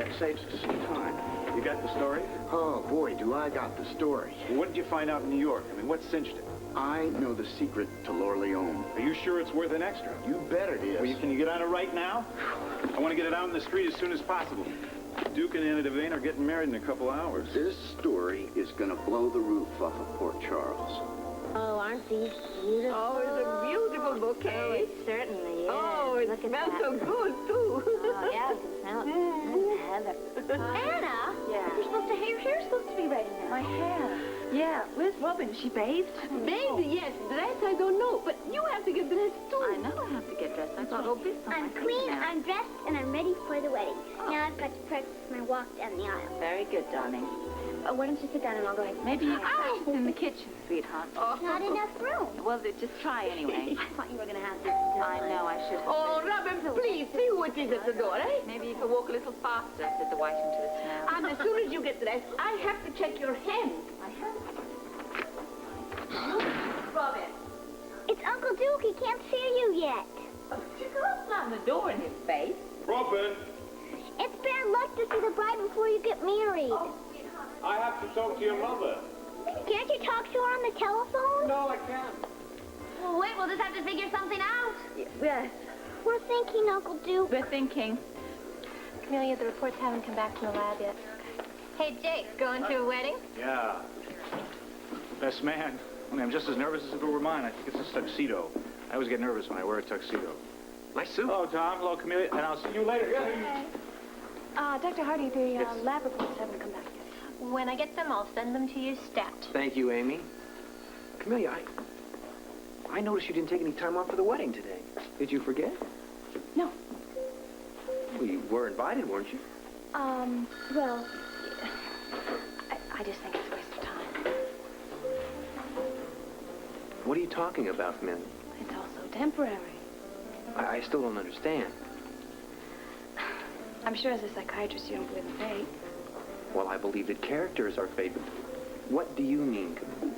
That saves us some time. You got the story? Oh, boy, do I got the story. Well, what did you find out in New York? I mean, what cinched it? I know the secret to Lorleone. Are you sure it's worth an extra? You bet it is. Well, can you get on it right now? I want to get it out in the street as soon as possible. Duke and Anna Devane are getting married in a couple hours. This story is gonna blow the roof off of Port Charles. Oh, aren't these beautiful? Oh, it's a beautiful bouquet. Oh, it certainly is. Oh, it Look at smells that. so good, too. Oh, yeah, I can smell it. Heather. Anna? Yeah. You're supposed to, your hair's supposed to be ready now. My hair. Yeah, where's Robin? She bathed? Bathed, yes. Dressed, I don't know. But you have to get dressed, too. I know I have to get dressed. I thought, oh, this I'm clean, I'm dressed, and I'm ready for the wedding. Now I've got to practice my walk down the aisle. Very good, darling. Why don't you sit down and I'll go ahead. Maybe you can practice in the kitchen, sweetheart. Not enough room. Well, just try anyway. I thought you were going to have this I know, I should have. Oh, Robin, please, see who it is at the door, eh? Maybe you could walk a little faster, said the wife into the snow. And as soon as you get dressed, I have to check your hands. Robin. It's Uncle Duke. He can't see you yet. You can't slam the door in his face. Robin, It's bad luck to see the bride before you get married. I have to talk to your mother. Can't you talk to her on the telephone? No, I can't. Well, wait, we'll just have to figure something out. Yes. We're thinking, Uncle Duke. We're thinking. Camellia, the reports haven't come back from the lab yet. Hey, Jake, going to a wedding? Yeah. Best man. Only I'm just as nervous as if it were mine. I think it's a tuxedo. I always get nervous when I wear a tuxedo. Nice suit. Hello, Tom. Hello, Camellia. And I'll see you later. Okay. Dr. Hardy, the lab reports haven't come back yet. When I get them, I'll send them to you stat. Thank you, Amy. Camellia, I noticed you didn't take any time off for the wedding today. Did you forget? No. Well, you were invited, weren't you? Well, I just think it's a waste of time. What are you talking about, Camellia? It's all so temporary. I still don't understand. I'm sure as a psychiatrist you don't believe in fate. Well, I believe that characters are fated. What do you mean, Camellia?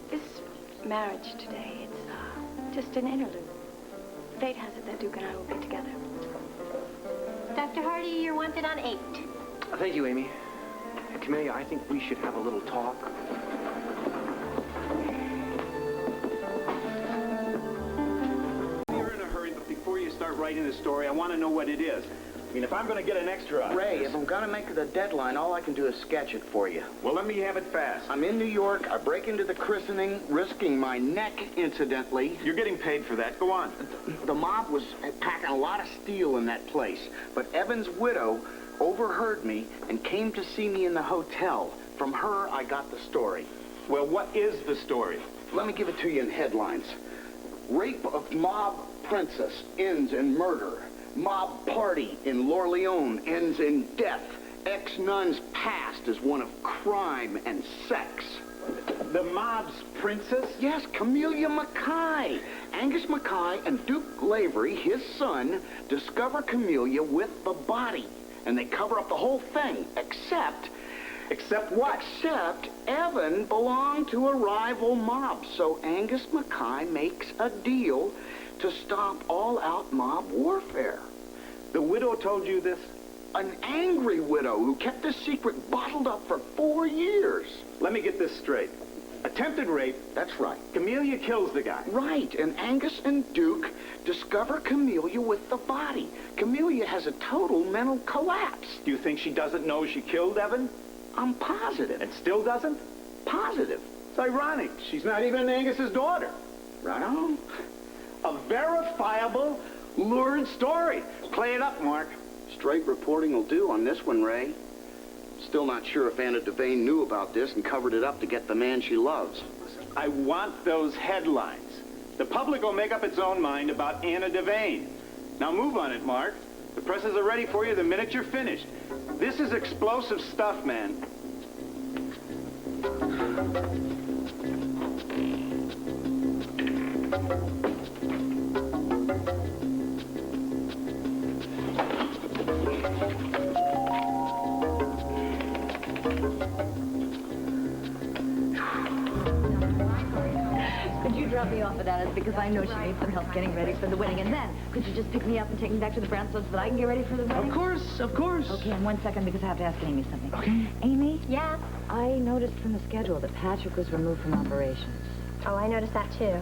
This marriage today, it's just an interlude. Fate has it that Duke and I will be together. Dr. Hardy, you're wanted on 8. Thank you, Amy. Camellia, I think we should have a little talk. You're in a hurry, but before you start writing the story, I want to know what it is. I mean, if I'm going to get an extra out of Ray, this- if I'm gonna make it a deadline, all I can do is sketch it for you. Well, let me have it fast. I'm in New York. I break into the christening, risking my neck, incidentally. You're getting paid for that. Go on. The mob was packing a lot of steel in that place, but Evan's widow overheard me and came to see me in the hotel. From her, I got the story. Well, what is the story? Let me give it to you in headlines. Rape of mob princess ends in murder. Mob party in Lorleone ends in death. Ex-nun's past is one of crime and sex. The mob's princess? Yes, Camellia Mackay. Angus Mackay and Duke Lavery, his son, discover Camellia with the body. And they cover up the whole thing, except... Except what? Except Evan belonged to a rival mob. So Angus Mackay makes a deal to stop all-out mob warfare. The widow told you this? An angry widow who kept the secret bottled up for 4 years. Let me get this straight. Attempted rape. That's right. Camellia kills the guy. Right, and Angus and Duke discover Camellia with the body. Camellia has a total mental collapse. Do you think she doesn't know she killed Evan? I'm positive. And still doesn't? Positive. It's ironic. She's not even Angus's daughter. Right on. A verifiable, lurid story. Play it up, Mark. Straight reporting will do on this one, Ray. Still not sure if Anna Devane knew about this and covered it up to get the man she loves. I want those headlines. The public will make up its own mind about Anna Devane. Now move on it, Mark. The presses are ready for you the minute you're finished. This is explosive stuff, man. Could you drop me off at Anna's because I know she needs some help getting ready for the wedding. And then, could you just pick me up and take me back to the brownstone so that I can get ready for the wedding? Of course, of course. Okay, in 1 second because I have to ask Amy something. Okay. Amy? Yeah? I noticed from the schedule that Patrick was removed from operations. Oh, I noticed that too.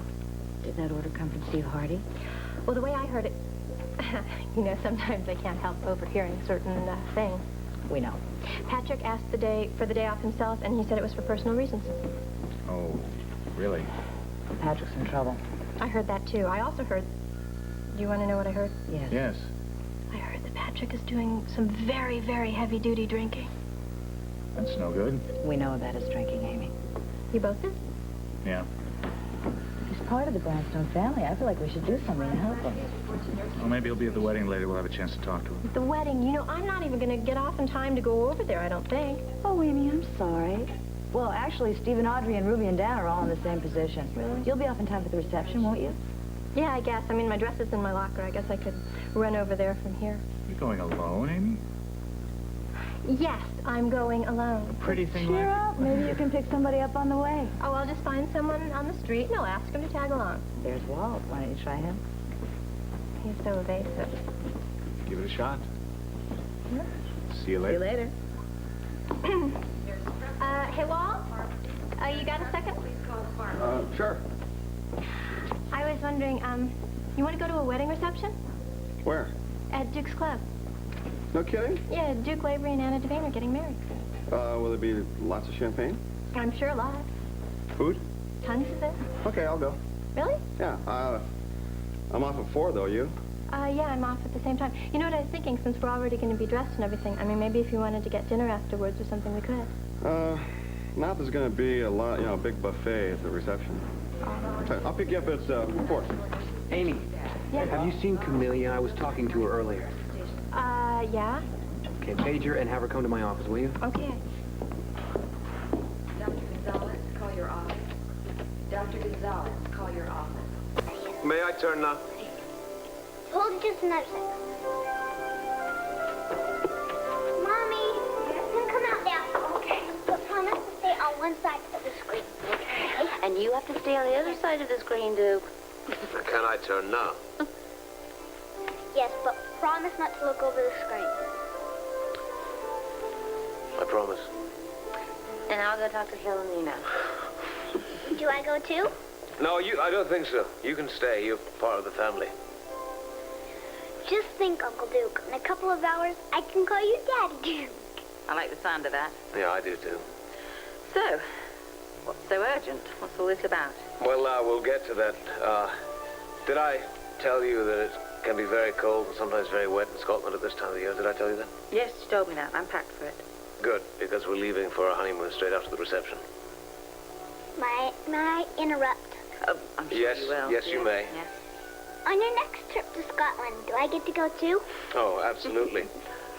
Did that order come from Steve Hardy? Well, the way I heard it, you know, sometimes I can't help overhearing certain things. We know. Patrick asked for the day off himself, and he said it was for personal reasons. Oh, really? Patrick's in trouble. I heard that too. I also heard... Do you want to know what I heard? Yes. Yes. I heard that Patrick is doing some very, very heavy-duty drinking. That's no good. We know about his drinking, Amy. You both did? Yeah. He's part of the Brownstone family. I feel like we should do something to help him. Well, maybe he'll be at the wedding later. We'll have a chance to talk to him. The wedding, you know, I'm not even going to get off in time to go over there, I don't think. Oh, Amy, I'm sorry. Well, actually, Steve and Audrey and Ruby and Dan are all in the same position. Really? You'll be off in time for the reception, won't you? Yeah, I guess. I mean, my dress is in my locker. I guess I could run over there from here. You're going alone, Amy? Yes, I'm going alone. Pretty thing Cheer like... up. Maybe you can pick somebody up on the way. Oh, I'll just find someone on the street, and I'll ask him to tag along. There's Walt. Why don't you try him? He's so evasive. Give it a shot. Yeah. See you later. See you later. Hey, Walt? You got a second? Sure. I was wondering, you want to go to a wedding reception? Where? At Duke's Club. No kidding? Yeah, Duke, Lavery, and Anna Devane are getting married. Will there be lots of champagne? I'm sure a lot. Food? Tons of it. Okay, I'll go. Really? Yeah, I'm off at 4, though. You? Yeah, I'm off at the same time. You know what I was thinking, since we're already going to be dressed and everything, I mean, maybe if you wanted to get dinner afterwards or something, we could. Now there's going to be a lot, a big buffet at the reception. I'll pick you up at 4. Amy, Yeah. have you seen Camellia? I was talking to her earlier. Yeah? Okay, page her and have her come to my office, will you? Okay. Dr. Gonzalez, call your office. Dr. Gonzalez, call your office. May I turn now? Hold just another second. Mommy, you come out now. Okay. But promise to stay on one side of the screen. Okay. And you have to stay on the other side of the screen, Duke. Can I turn now? Yes, but promise not to look over the screen. I promise. And I'll go talk to Philomena. Do I go too? No, I don't think so. You can stay. You're part of the family. Just think, Uncle Duke. In a couple of hours, I can call you Daddy Duke. I like the sound of that. Yeah, I do too. So, what's so urgent? What's all this about? Well, we'll get to that. Did I tell you that it can be very cold and sometimes very wet in Scotland at this time of the year? Did I tell you that? Yes, you told me that. I'm packed for it. Good, because we're leaving for our honeymoon straight after the reception. May I interrupt? Oh, I'm sure Yes, you will. yes, you may. Yes. On your next trip to Scotland, do I get to go too? Oh, absolutely.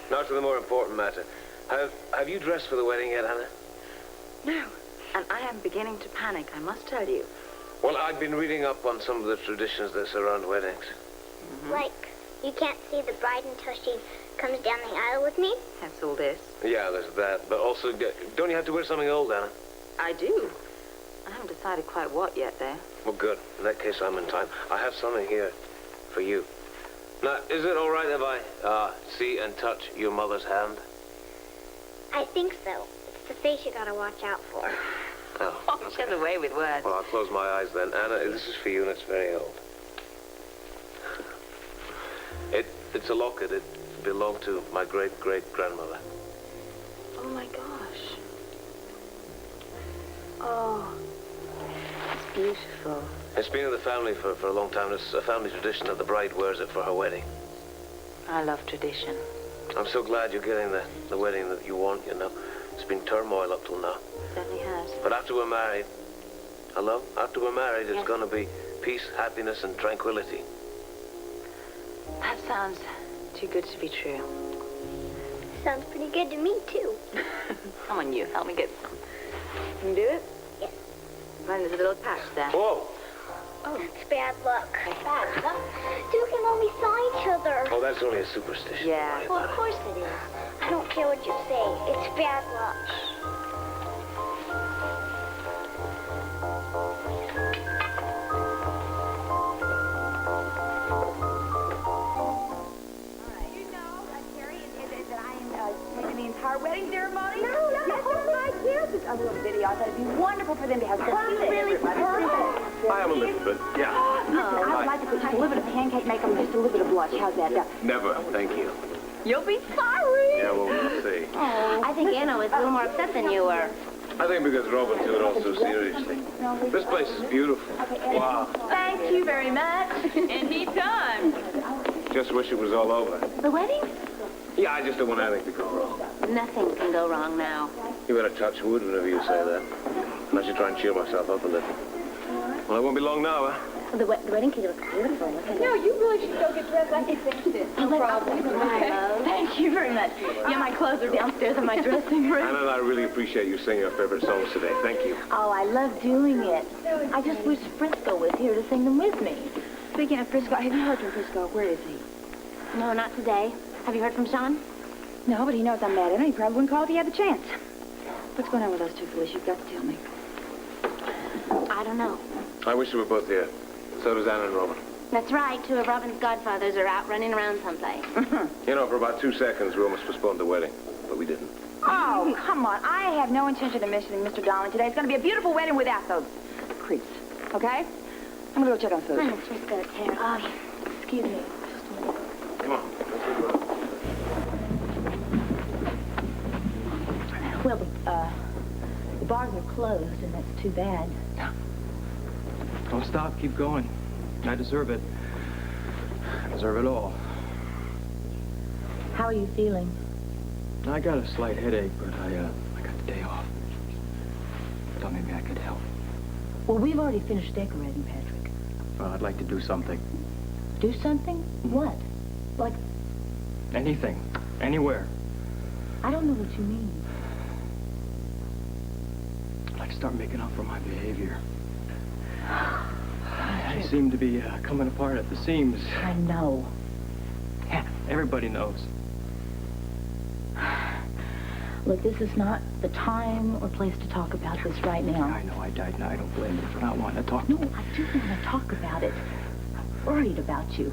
Now to the more important matter. Have you dressed for the wedding yet, Hannah? No, and I am beginning to panic, I must tell you. Well, I've been reading up on some of the traditions that surround weddings. Like, you can't see the bride until she comes down the aisle with me? That's all this. Yeah, there's that. But also, don't you have to wear something old, Anna? I do. I haven't decided quite what yet, though. Well, good. In that case, I'm in time. I have something here for you. Now, is it all right if I see and touch your mother's hand? I think so. It's the face you gotta watch out for. Oh, She has a way with words. Well, I'll close my eyes then. Anna, this is for you, and it's very old. It's a locket. It belonged to my great-great-grandmother. Oh, my gosh. Oh, it's beautiful. It's been in the family for a long time. It's a family tradition that the bride wears it for her wedding. I love tradition. I'm so glad you're getting the wedding that you want, you know. It's been turmoil up till now. Certainly has. But after we're married, hello? After we're married, it's Yes. going to be peace, happiness, and tranquility. That sounds too good to be true. Sounds pretty good to me, too. Come on, you. Help me get some. Can you do it? Yes. Right, there's a little patch there. Whoa! It's bad luck. Bad luck? Duke and Mommy saw each other. Oh, that's only a superstition. Yeah. Well, of course it is. I don't care what you say. It's bad luck. but yeah. Listen, I would like to put just a little bit of pancake makeup and just a little bit of blush. How's that? Never, thank you. You'll be sorry. Yeah, well, we'll see. Oh. I think Anna was a little more upset than you were. I think because Robin took it all so seriously. This place is beautiful. Wow. Thank you very much. Anytime. Just wish it was all over. The wedding? Yeah, I just don't want anything to go wrong. Nothing can go wrong now. You better touch wood whenever you say that. And I should try and cheer myself up a little. Well, it won't be long now, huh? The wedding cake looks beautiful. Look at it. No, you really should go get dressed. I can fix it. No problem. Thank you very much. Yeah, my clothes are downstairs in my dressing room. Anna and I really appreciate you singing your favorite songs today. Thank you. Oh, I love doing it. I just wish Frisco was here to sing them with me. Speaking of Frisco, have you heard from Frisco? Where is he? No, not today. Have you heard from Sean? No, but he knows I'm mad at him. He probably wouldn't call if he had the chance. What's going on with those two, Felicia? You've got to tell me. I don't know. I wish you were both here. So does Anna and Robin. That's right. Two of Robin's godfathers are out running around someplace. You know, for about 2 seconds, we almost postponed the wedding, but we didn't. Oh, come on. I have no intention of missing Mr. Darling today. It's going to be a beautiful wedding without those creeps. Okay? I'm going to go check on food. It's Frisco's hair. Oh, excuse me. Come on. Well, the bars are closed, and that's too bad. Don't stop. Keep going. I deserve it. I deserve it all. How are you feeling? I got a slight headache, but I got the day off. Thought maybe I could help. Well, we've already finished decorating, Patrick. Well, I'd like to do something. Do something? What? Like, Anything. Anywhere. I don't know what you mean. I'd like to start making up for my behavior. I seem to be coming apart at the seams. I know. Yeah, everybody knows. Look, this is not the time or place to talk about this right now. I know I died, and I don't blame you for not wanting to talk. No, I do want to talk about it. I'm worried about you.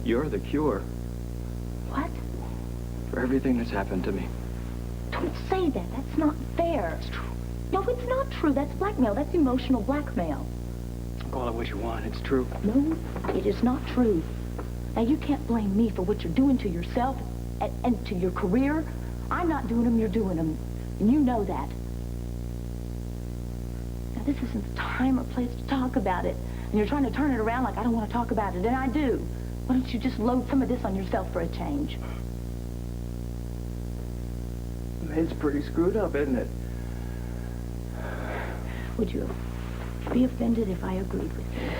You're the cure What? for everything that's happened to me. Don't say that. That's not fair. It's true. No, it's not true. That's blackmail. That's emotional blackmail. Call it what you want. It's true. No, it is not true. Now, you can't blame me for what you're doing to yourself and to your career. I'm not doing them, you're doing them. And you know that. Now, this isn't the time or place to talk about it. And you're trying to turn it around like I don't want to talk about it, and I do. Why don't you just load some of this on yourself for a change? It's pretty screwed up, isn't it? Would you be offended if I agreed with you?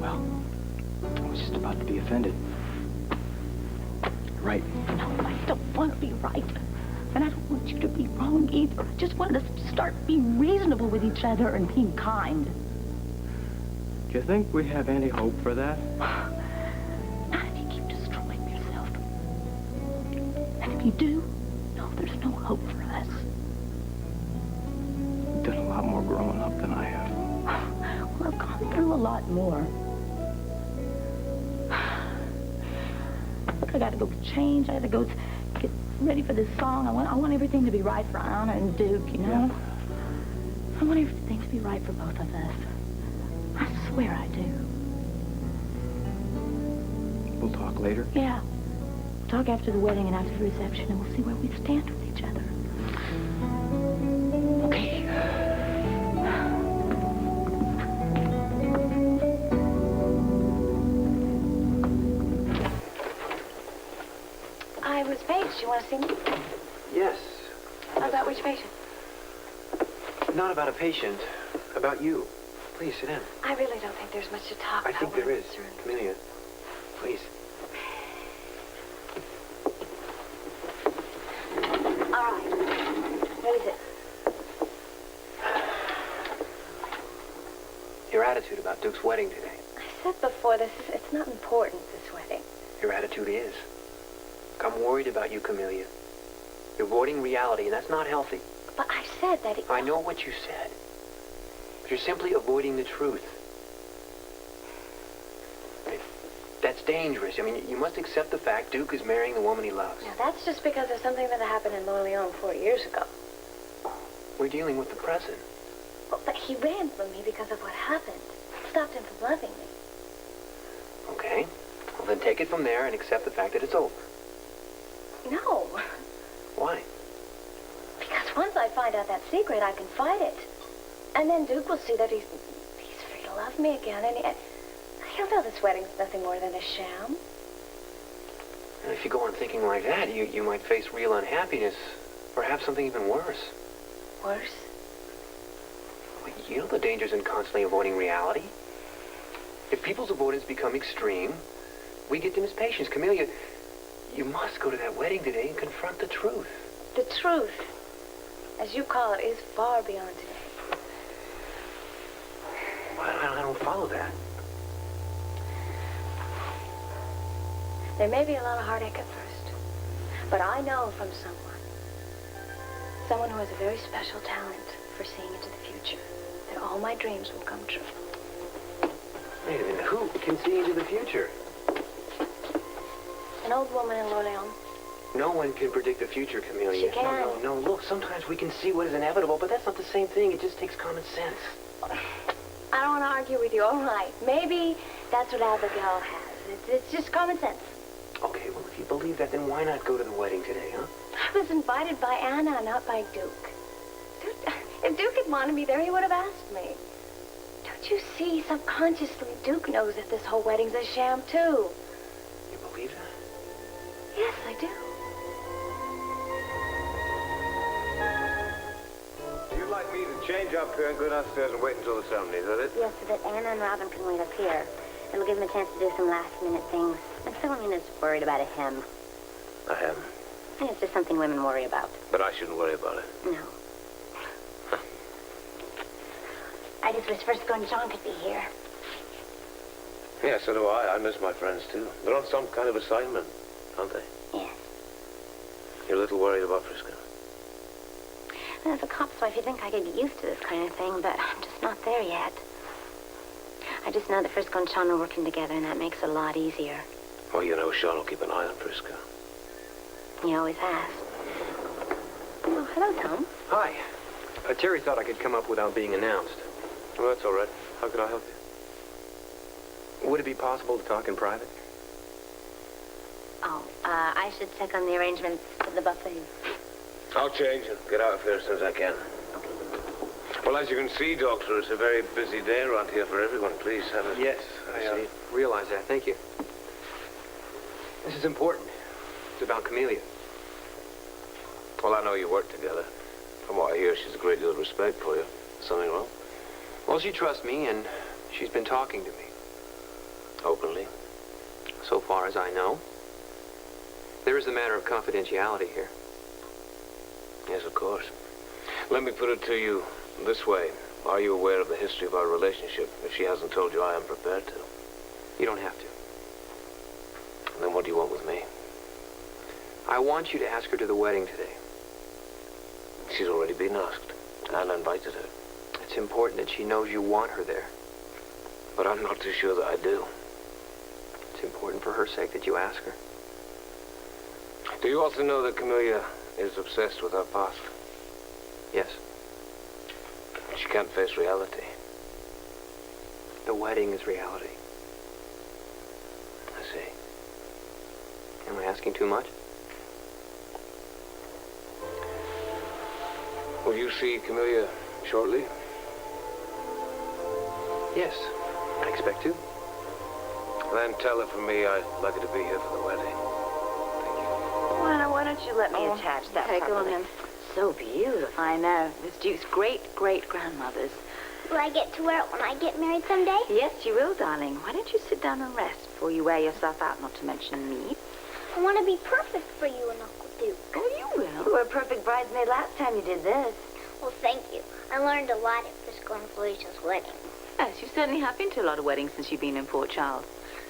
Well, I was just about to be offended. Right. No, I don't want to be right. And I don't want you to be wrong either. I just wanted us to start being reasonable with each other and being kind. Do you think we have any hope for that? Not if you keep destroying yourself. And if you do, no, there's no hope for us. You've done a lot more growing up than I have. Well, I've gone through a lot more. I gotta go change. I gotta go get ready for this song. I want everything to be right for Anna and Duke, you know? Yeah. I want everything to be right for both of us. I swear I do. We'll talk later. Yeah. We'll talk after the wedding and after the reception, and we'll see where we stand with each other. Okay. I was Paige. Do you want to see me? Yes. About which patient? Not about a patient. About you. Please, sit down. I really don't think there's much to talk I about. think there is. Camellia. Please. All right. What is it? Your attitude about Duke's wedding today. I said before, it's not important, this wedding. Your attitude is. I'm worried about you, Camellia. You're avoiding reality, and that's not healthy. But I said that it... I know what you said. But you're simply avoiding the truth. That's That's dangerous. I mean, you must accept the fact Duke is marrying the woman he loves. Now, that's just because of something that happened in Lorleone 4 years ago. We're dealing with the present. Well, but he ran from me because of what happened. It stopped him from loving me. Okay. Well, then take it from there and accept the fact that it's over. No. Why? Because once I find out that secret, I can fight it. And then Duke will see that he's free to love me again, and he'll know this wedding's nothing more than a sham. And if you go on thinking like that, you might face real unhappiness. Perhaps something even worse. Worse? Well, you know the dangers in constantly avoiding reality. If people's avoidance become extreme, we get to miss patience. Camellia, you must go to that wedding today and confront the truth. The truth, as you call it, is far beyond today. Well, I don't follow that. There may be a lot of heartache at first, but I know from someone who has a very special talent for seeing into the future, that all my dreams will come true. Wait a minute, who can see into the future? An old woman in Lorleone. No one can predict the future, Camellia. She can. No. Look, sometimes we can see what is inevitable, but that's not the same thing. It just takes common sense. I don't want to argue with you. All right. Maybe that's what Abigail has. It's just common sense. Okay, well, if you believe that, then why not go to the wedding today, huh? I was invited by Anna, not by Duke. If Duke had wanted me there, he would have asked me. Don't you see? Subconsciously, Duke knows that this whole wedding's a sham, too. You believe that? Yes, I do. You'd like me to change up here and go downstairs and wait until the ceremony, is that it? Yes, so that Anna and Robin can wait up here. It'll give them a chance to do some last-minute things. And Philomena's worried about a hymn. I am. And it's just something women worry about. But I shouldn't worry about it. No. I just wish First Gun John could be here. Yeah, so do I. I miss my friends, too. They're on some kind of assignment, aren't they? Yes. You're a little worried about Frisco. And as a cop's wife, you'd think I could get used to this kind of thing, but I'm just not there yet. I just know that Frisco and Sean are working together, and that makes it a lot easier. Well, you know, Sean will keep an eye on Frisco. He always has. Oh, hello, Tom. Hi. Terry thought I could come up without being announced. Well, that's all right. How could I help you? Would it be possible to talk in private? Oh, I should check on the arrangements for the buffet. I'll change and get out of here as soon as I can. Well, as you can see, Doctor, it's a very busy day around here for everyone. Please have a Yes, I realize that. Thank you. This is important. It's about Camellia. Well, I know you work together. From what I hear, she's a great deal of respect for you. Something wrong? Well, she trusts me, and she's been talking to me. Openly? So far as I know. There is a matter of confidentiality here. Yes, of course. Let me put it to you this way. Are you aware of the history of our relationship? If she hasn't told you, I am prepared to. You don't have to. Then what do you want with me? I want you to ask her to the wedding today. She's already been asked. Anna invited her. It's important that she knows you want her there. But I'm not too sure that I do. It's important for her sake that you ask her. Do you also know that Camellia is obsessed with her past? Yes. She can't face reality. The wedding is reality. I see. Am I asking too much? Will you see Camellia shortly? Yes, I expect to. Then tell her from me I'd like her to be here for the wedding. Well, why don't you let me attach that Okay, go on properly? then. So beautiful. I know. Miss Duke's great-great-grandmother's. Will I get to wear it when I get married someday? Yes, you will, darling. Why don't you sit down and rest before you wear yourself out, not to mention me? I want to be perfect for you and Uncle Duke. Oh, you will. You were a perfect bridesmaid last time you did this. Well, thank you. I learned a lot at Frisco and Felicia's wedding. Yes, you certainly have been to a lot of weddings since you've been in Port Charles.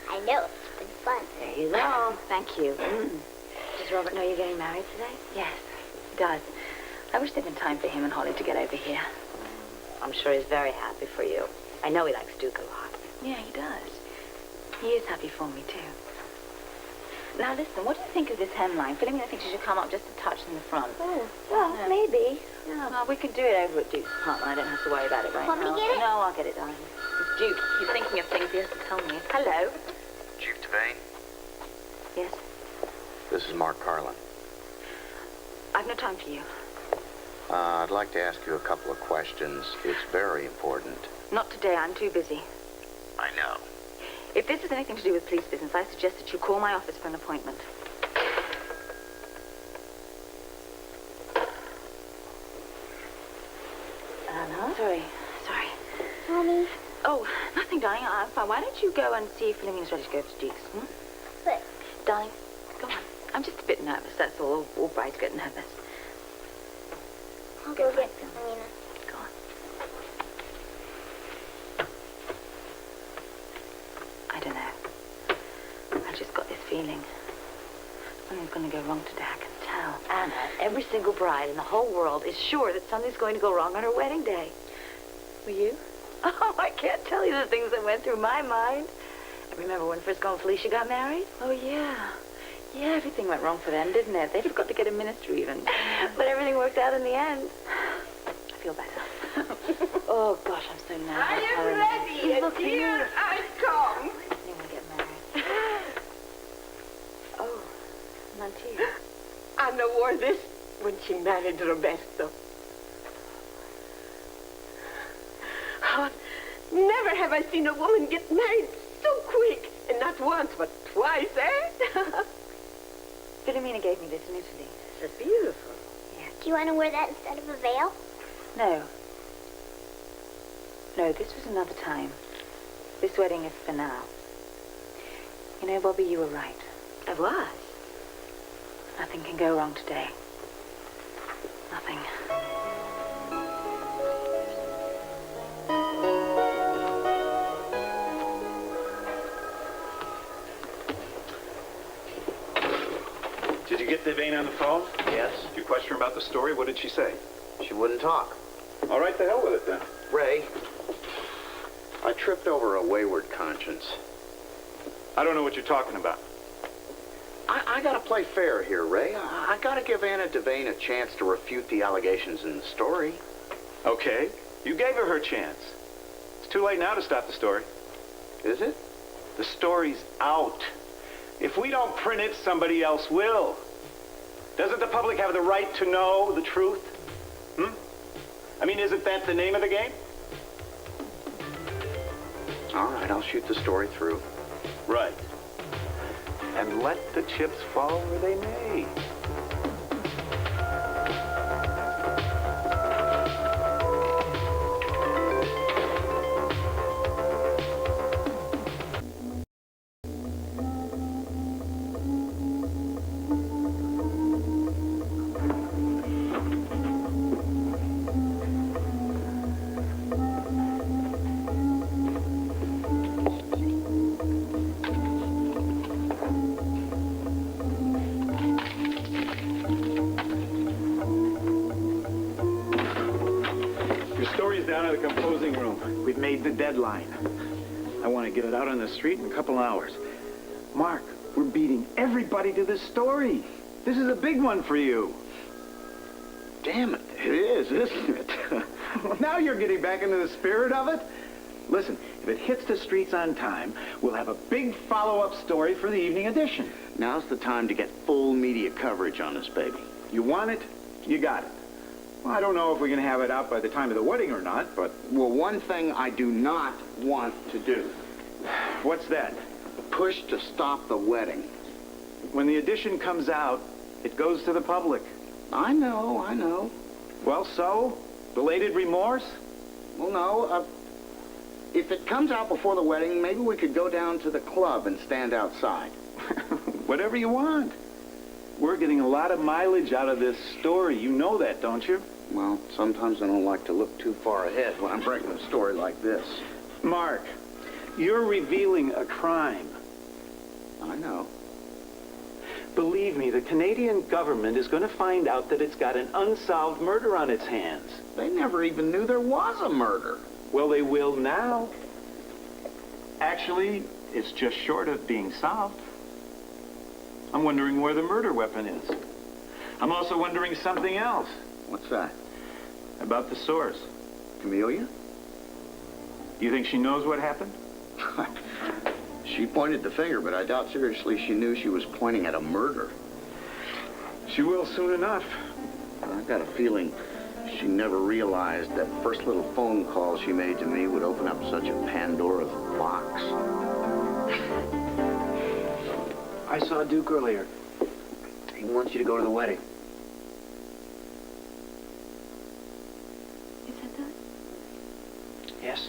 I know. It's been fun. There you go. Thank you. Does Robert know you're getting married today? Yes, he does. I wish there'd been time for him and Holly to get over here. I'm sure he's very happy for you. I know he likes Duke a lot. Yeah, he does. He is happy for me, too. Now, listen, what do you think of this hemline? Philomena thinks you should come up just a touch in the front. Oh, well, maybe. Yeah. Well, we can do it over at Duke's apartment. I don't have to worry about it right Want now. me to get it? No, I'll get it, darling. It's Duke. He's thinking of things he has to tell me. Hello? Chief Devane? Yes? This is Mark Carlin. I've no time for you. I'd like to ask you a couple of questions. It's very important. Not today. I'm too busy. I know. If this has anything to do with police business, I suggest that you call my office for an appointment. Anna? Sorry. Mommy. Oh, nothing, darling. I'm fine. Why don't you go and see if Philomena's ready to go to Duke's? Hmm? But... Darling, go on. I'm just a bit nervous, that's all. All brides get nervous. I'll go get Philomena. Go on. I don't know. I just got this feeling. Something's going to go wrong today, I can tell. Anna, every single bride in the whole world is sure that something's going to go wrong on her wedding day. Were you? Oh, I can't tell you the things that went through my mind. Remember when Frisco and Felicia got married? Oh, yeah. Yeah, everything went wrong for them, didn't it? They forgot to get a minister even. But everything worked out in the end. I feel better. Oh, gosh, I'm so nervous. I am ready, and here I come. You want to get married? Oh, Mantia. Anna wore this when she married Roberto. Oh, never have I seen a woman get married so quick. And not once, but twice, eh? Philomena gave me this in Italy. It's beautiful. Yeah. Do you want to wear that instead of a veil? No. No, this was another time. This wedding is for now. You know, Bobby, you were right. I was. Nothing can go wrong today. Nothing. Did you get Devane on the phone? Yes. Did you question her about the story? What did she say? She wouldn't talk. All right, the hell with it then. Ray, I tripped over a wayward conscience. I don't know what you're talking about. I gotta play fair here, Ray. I gotta give Anna Devane a chance to refute the allegations in the story. Okay, you gave her her chance. It's too late now to stop the story. Is it? The story's out. If we don't print it, somebody else will. Doesn't the public have the right to know the truth? I mean, isn't that the name of the game? All right, I'll shoot the story through. Right. And let the chips fall where they may. Down at the composing room. We've made the deadline. I want to get it out on the street in a couple hours. Mark, we're beating everybody to this story. This is a big one for you. Damn it, it is, isn't it? Now you're getting back into the spirit of it? Listen, if it hits the streets on time, we'll have a big follow-up story for the evening edition. Now's the time to get full media coverage on this baby. You want it, you got it. Well, I don't know if we're going to have it out by the time of the wedding or not, but... Well, one thing I do not want to do. What's that? Push to stop the wedding. When the edition comes out, it goes to the public. I know. Well, so? Belated remorse? Well, no. If it comes out before the wedding, maybe we could go down to the club and stand outside. Whatever you want. We're getting a lot of mileage out of this story. You know that, don't you? Well, sometimes I don't like to look too far ahead when I'm breaking a story like this. Mark, you're revealing a crime. I know. Believe me, the Canadian government is going to find out that it's got an unsolved murder on its hands. They never even knew there was a murder. Well, they will now. Actually, it's just short of being solved. I'm wondering where the murder weapon is. I'm also wondering something else. What's that? About the source. Camellia? You think she knows what happened? She pointed the finger, but I doubt seriously she knew she was pointing at a murder. She will soon enough. I've got a feeling she never realized that first little phone call she made to me would open up such a Pandora's box. I saw Duke earlier. He wants you to go to the wedding. You said that? Yes.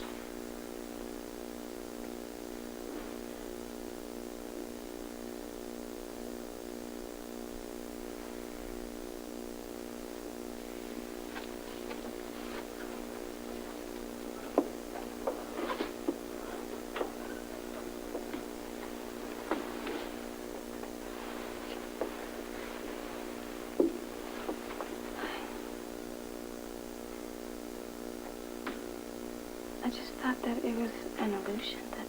I just thought that it was an illusion, that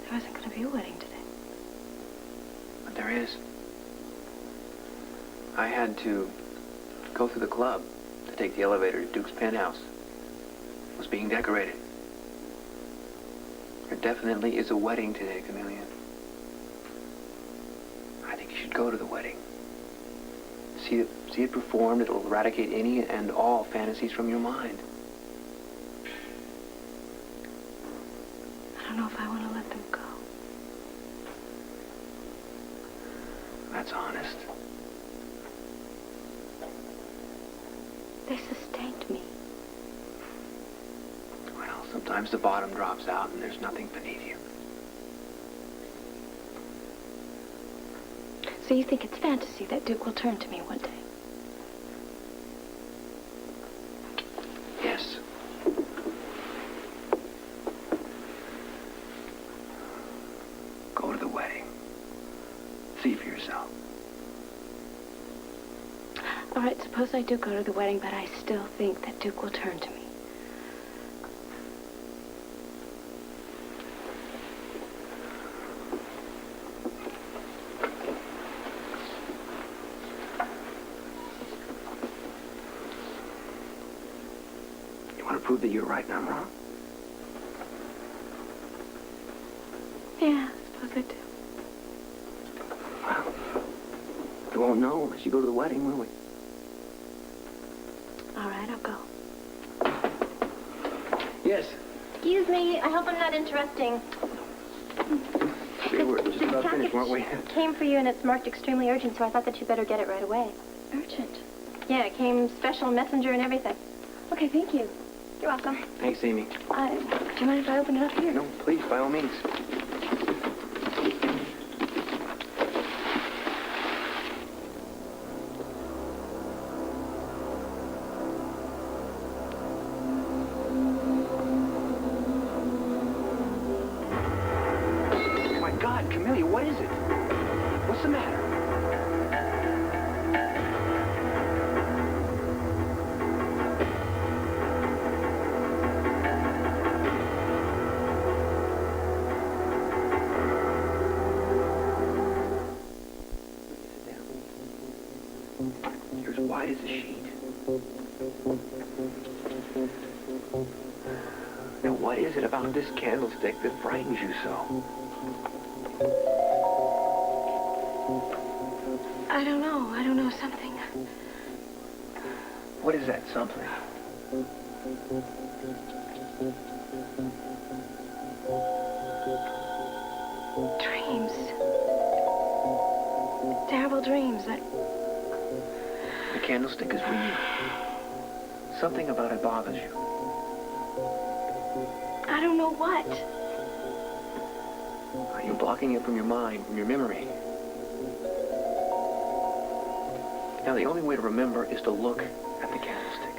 there wasn't going to be a wedding today. But there is. I had to go through the club to take the elevator to Duke's penthouse. It was being decorated. There definitely is a wedding today, Camellia. I think you should go to the wedding. See it performed. It'll eradicate any and all fantasies from your mind. I don't know if I want to let them go. That's honest. They sustained me. Well, sometimes the bottom drops out and there's nothing beneath you. So you think it's fantasy that Duke will turn to me one day? Yes. Go to the wedding. See for yourself. All right, suppose I do go to the wedding, but I still think that Duke will turn to me. Prove that you're right and I'm wrong. Yeah, I suppose I do. Well, we won't know unless you go to the wedding, will we? All right, I'll go. Yes. Excuse me, I hope I'm not interrupting. We were just about finished, weren't we? Came for you and it's marked extremely urgent, so I thought that you better get it right away. Urgent? Yeah, it came special messenger and everything. Okay, thank you. You're welcome. Thanks, Amy. Do you mind if I open it up here? No, please, by all means. Oh, my God, Camellia, what is it? What's the matter? You're as white as a sheet. Now, what is it about this candlestick that frightens you so? I don't know. I don't know. Something. What is that something? Dreams. Terrible dreams that... The candlestick is real. Something about it bothers you. I don't know what. You're blocking it from your mind, from your memory. Now, the only way to remember is to look at the candlestick.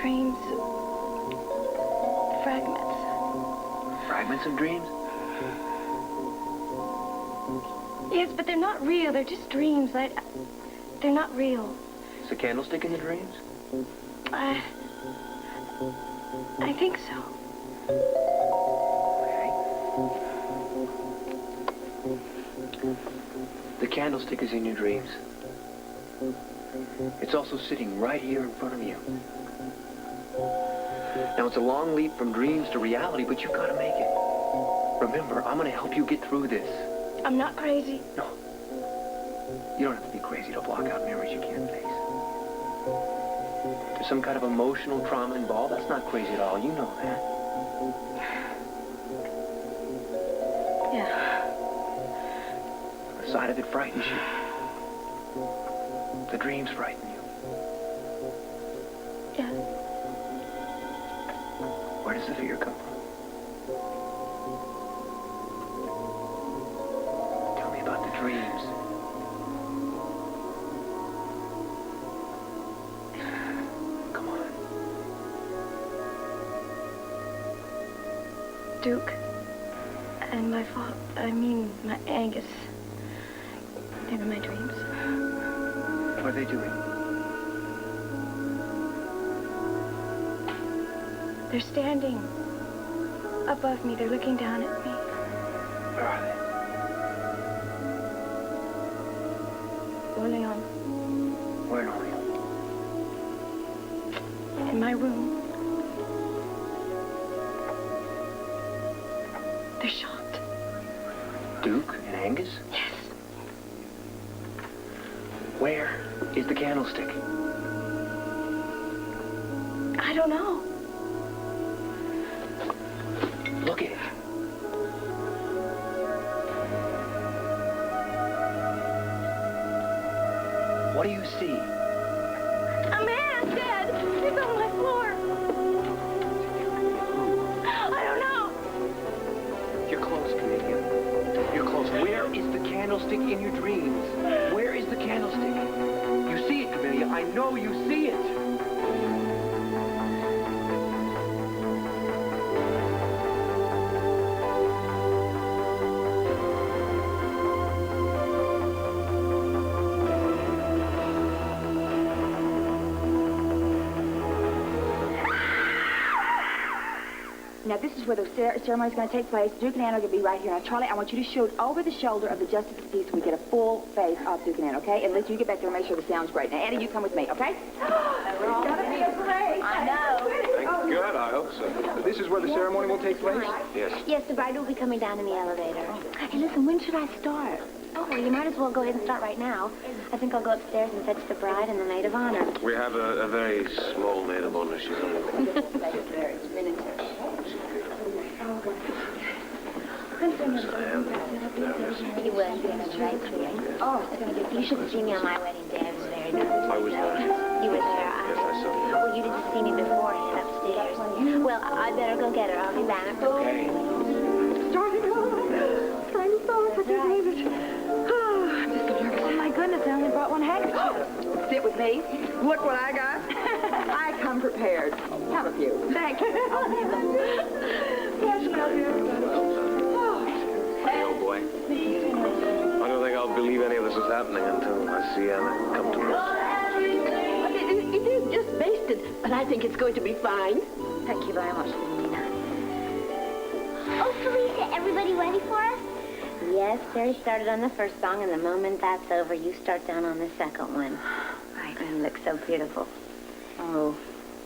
Dreams. Fragments. Fragments of dreams? Yes, but they're not real. They're just dreams. They're not real. Is the candlestick in the dreams? I think so. The candlestick is in your dreams. It's also sitting right here in front of you. Now, it's a long leap from dreams to reality, but you've got to make it. Remember, I'm going to help you get through this. I'm not crazy. No. You don't have to be crazy to block out memories you can't face. There's some kind of emotional trauma involved. That's not crazy at all. You know that. Yeah. The sight of it frightens you. The dreams frighten you. Yeah. Where does the fear come from? Tell me about the dreams. Come on. Duke and my father, my Angus. They were my dreams. What are they doing? They're standing above me. They're looking down at me. Where are they? Orleans. Where in Orleans? In my room. They're shot. Duke and Angus? Yes. Where is the candlestick? I don't know. Look at it. What do you see? A man dead. He's on my floor. I don't know. You're close, Camelia. You're close. Where is the candlestick in your dreams? Where is the candlestick? You see it, Camelia. I know you see it. Now, this is where the ceremony is going to take place. Duke and Anne are going to be right here. Now, Charlie, I want you to shoot over the shoulder of the justice of the peace so we get a full face of Duke and Anne, okay? And Liz, you get back there and make sure the sound's great. Now, Annie, you come with me, okay? It's gonna be a parade. I know. Thank God, I hope so. This is where the ceremony will take place? Yes. Yes, the bride will be coming down in the elevator. Hey, listen, when should I start? Oh, well, you might as well go ahead and start right now. I think I'll go upstairs and fetch the bride and the maid of honor. We have a very small maid of honor. She's only... You will be right here. Oh, you should have seen me on my wedding day. I was very nervous. I was there. You were there. Yes, I saw you. Well, you didn't see me beforehand upstairs. Well, I better go get her. I'll be back. Okay. Starting off. I'm sorry, I can't believe it. Oh, I'm just so nervous. Oh, my goodness, I only brought one handkerchief. Sit with me. Look what I got. I come prepared. Have a few. Thank you. I'll leave them. Yes, love you. Hey, old boy. I don't think I'll believe any of this is happening until I see Anna come to us. It is just basted, but I think it's going to be fine. Thank you very much, Nina. Oh, Felicia, everybody ready for us? Yes, Terry started on the first song, and the moment that's over, you start down on the second one. Right, and it looks so beautiful. Oh,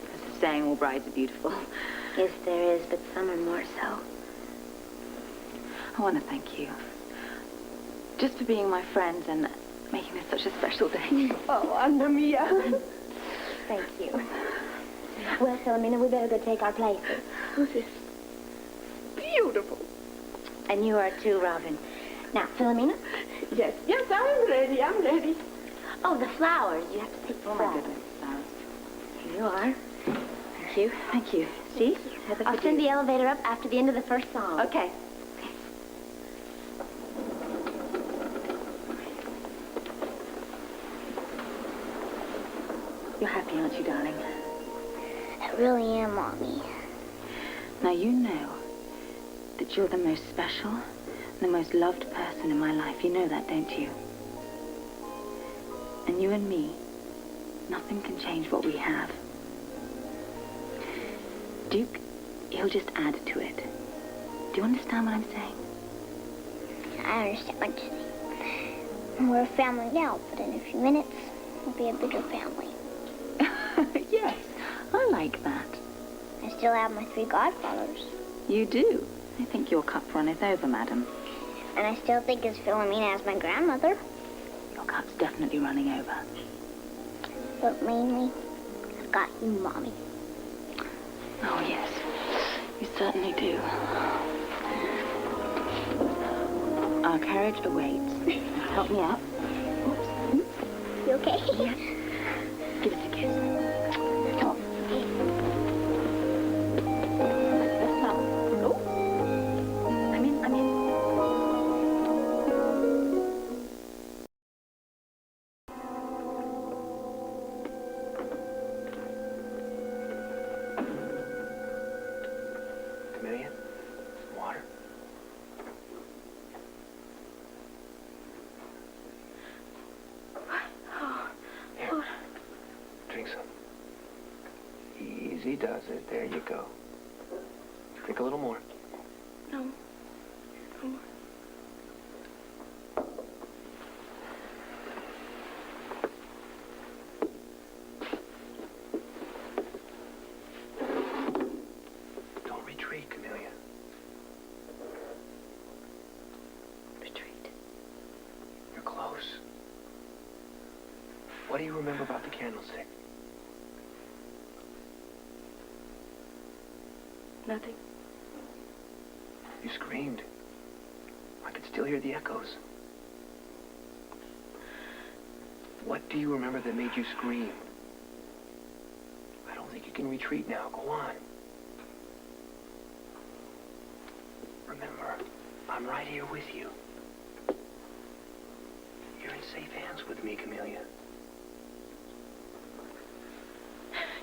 there's a saying, all brides are beautiful. Yes, there is, but some are more so. I want to thank you. Just for being my friends and making this such a special day. Oh, Anna Mia. Thank you. Well, Philomena, we better go take our places. Who's this? Beautiful. And you are too, Robin. Now, Philomena? Yes, I'm ready. I'm ready. Oh, the flowers. You have to take the flowers. Here you are. Thank you. Thank you. See? I'll send the elevator up after the end of the first song. Okay. You're happy, aren't you, darling? I really am, Mommy. Now, you know that you're the most special, the most loved person in my life. You know that, don't you? And you and me, nothing can change what we have. Duke, he'll just add to it. Do you understand what I'm saying? I understand what you're saying. We're a family now, but in a few minutes, we'll be a bigger family. Yes, I like that. I still have my 3 godfathers. You do? I think your cup runneth over, madam. And I still think of Philomena as my grandmother. Your cup's definitely running over. But mainly, I've got you, Mommy. Oh, yes. You certainly do. Our carriage awaits. Help me out. Oops. You okay? Yes. Give us a kiss. Come on. Let's not. Oh. I'm in. Camellia? Water? Here. Drink some. Easy does it. There you go. Drink a little more. No. No more. Don't retreat, Camellia. Retreat. You're close. What do you remember about the candlestick? Nothing. You screamed. I could still hear the echoes. What do you remember that made you scream? I don't think you can retreat now. Go on. Remember, I'm right here with you. You're in safe hands with me, Camellia.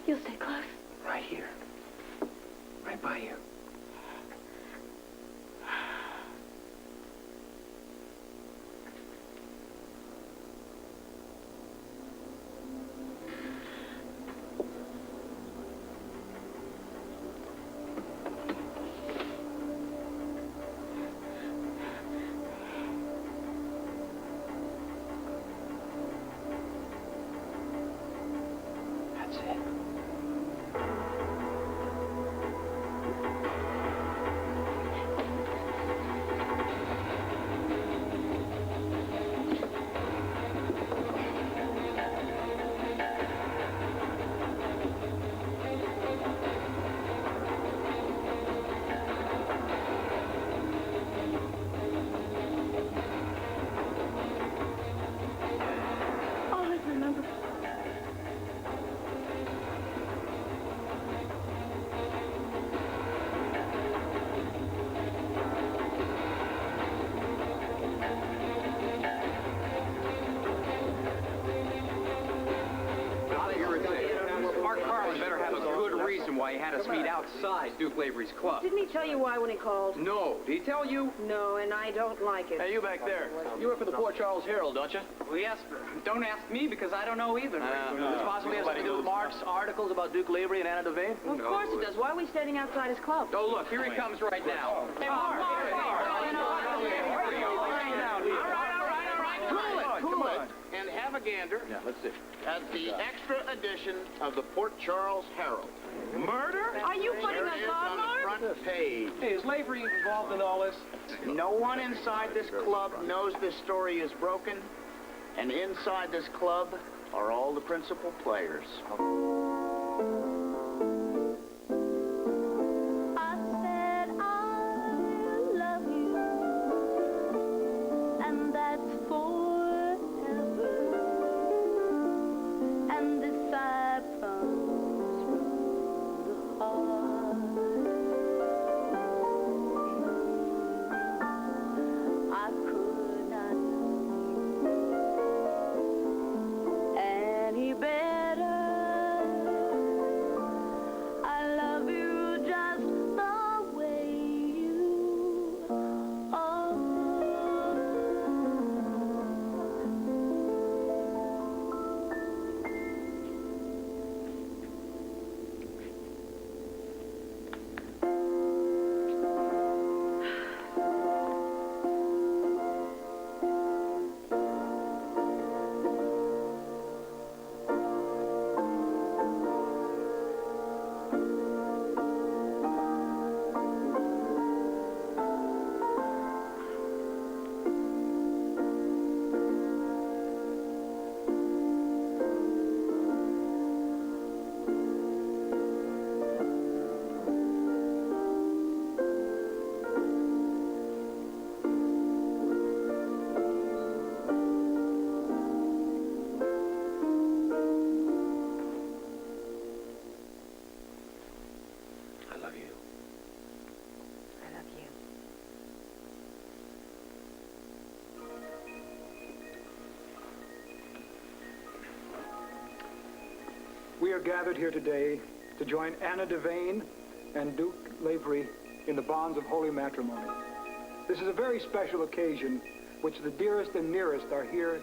You'll stay close. Right here. Right by you. That's it. All I remember. Mark Carlin better have a good reason why he had us meet outside Duke Lavery's club. Didn't he tell you why when he called? No. Did he tell you? No, and I don't like it. Hey, you back there. You work for the Port Charles Herald, don't you? Well, yes, but don't ask me because I don't know either. This possibly has something to do with Mark's articles about Duke Lavery and Anna Devane? Of course it does. Why are we standing outside his club? Oh, look, here he comes right now. Hey, Mark! Cool it, and have a gander Yeah, let's see. at the extra edition of the Port Charles Herald. Murder? Are you putting There us it is on, on the Mark? front page. Hey, is Lavery involved in all this? No one inside this club knows this story is broken, and inside this club are all the principal players. I said I love you, and that's forever. And this I promise from the heart. I could not love you any better. We are gathered here today to join Anna Devane and Duke Lavery in the bonds of holy matrimony. This is a very special occasion which the dearest and nearest are here